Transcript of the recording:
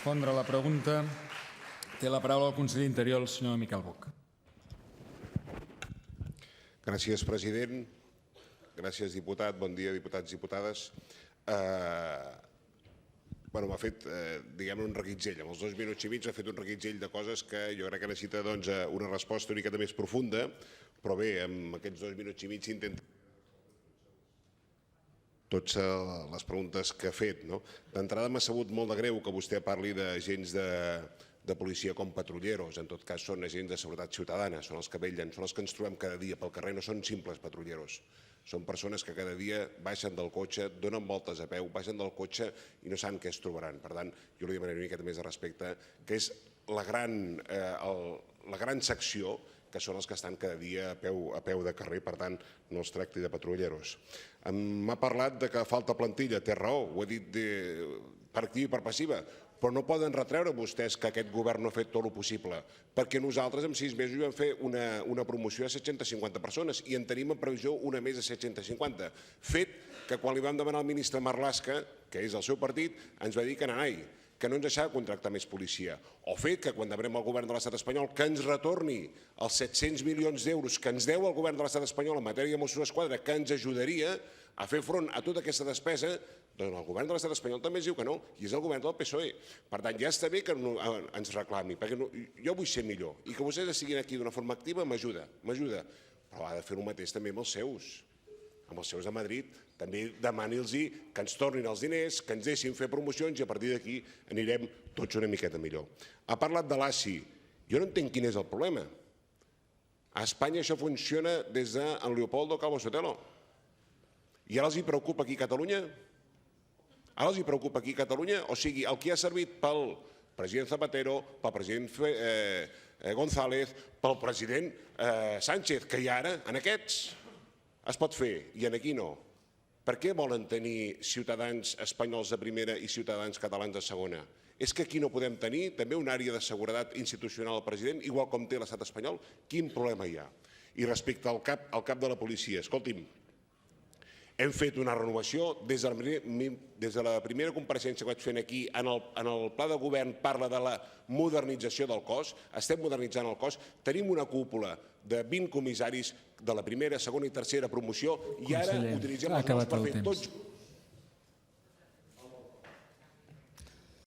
respondre a la pregunta té la paraula el conseller d'Interior, el senyor Miquel Buch. Gràcies, president. Gràcies, diputat. Bon dia, diputats i diputades. M'ha fet, diguem-ne, un reguitzell. En els 2 minuts i mig m'ha fet un reguitzell de coses que jo crec que necessita una resposta una miqueta més profunda, però bé, en aquests 2 minuts i mig intento totes les preguntes que ha fet. D'entrada m'ha sabut molt de greu que vostè parli d'agents de policia com patrulleros. En tot cas, són agents de seguretat ciutadana, són els que vetllen, són els que ens trobem cada dia pel carrer, no són simples patrulleros. Són persones que cada dia baixen del cotxe, donen voltes a peu, baixen del cotxe i no saben què es trobaran. Per tant, jo li demanaria una miqueta més de respecte, que és la gran secció que són els que estan cada dia a peu de carrer, per tant, no els tracti de patrulleros. M'ha parlat que falta plantilla, té raó, ho he dit per activa i per passiva, però no poden retreure vostès que aquest govern no ha fet tot el possible, perquè nosaltres en 6 mesos vam fer una promoció de 750 persones i en tenim en previsió una més de 750, fet que quan li vam demanar al ministre Marlaska, que és del seu partit, ens va dir que nanai, que no ens deixava contractar més policia, o fet que quan demanem al govern de l'estat espanyol que ens retorni els 700 milions d'euros que ens deu el govern de l'estat espanyol en matèria de Mossos d'Esquadra, que ens ajudaria a fer front a tota aquesta despesa, doncs el govern de l'estat espanyol també ens diu que no, i és el govern del PSOE. Per tant, ja està bé que ens reclami, perquè jo vull ser millor, i que vostès estiguin aquí d'una forma activa m'ajuda, però ha de fer el mateix també amb els seus de Madrid. També demani-los que ens tornin els diners, que ens deixin fer promocions i a partir d'aquí anirem tots una miqueta millor. Ha parlat de l'ASI. Jo no entenc quin és el problema. A Espanya això funciona des de Leopoldo Calvo Sotelo. I ara els preocupa aquí a Catalunya? Ara els preocupa aquí a Catalunya? O sigui, el que ha servit pel president Zapatero, pel president González, pel president Sánchez, que i ara en aquests es pot fer i en aquí no. Per què volen tenir ciutadans espanyols de primera i ciutadans catalans de segona? És que aquí no podem tenir també una àrea de seguretat institucional al president, igual com té l'estat espanyol? Quin problema hi ha? I respecte al cap de la policia, escolti'm, hem fet una renovació des de la primera compareixença que vaig fent aquí. En el pla de govern parla de la modernització del cos, estem modernitzant el cos, tenim una cúpula de 20 comissaris de la primera, segona i tercera promoció i ara utilitzem els noms per fer tots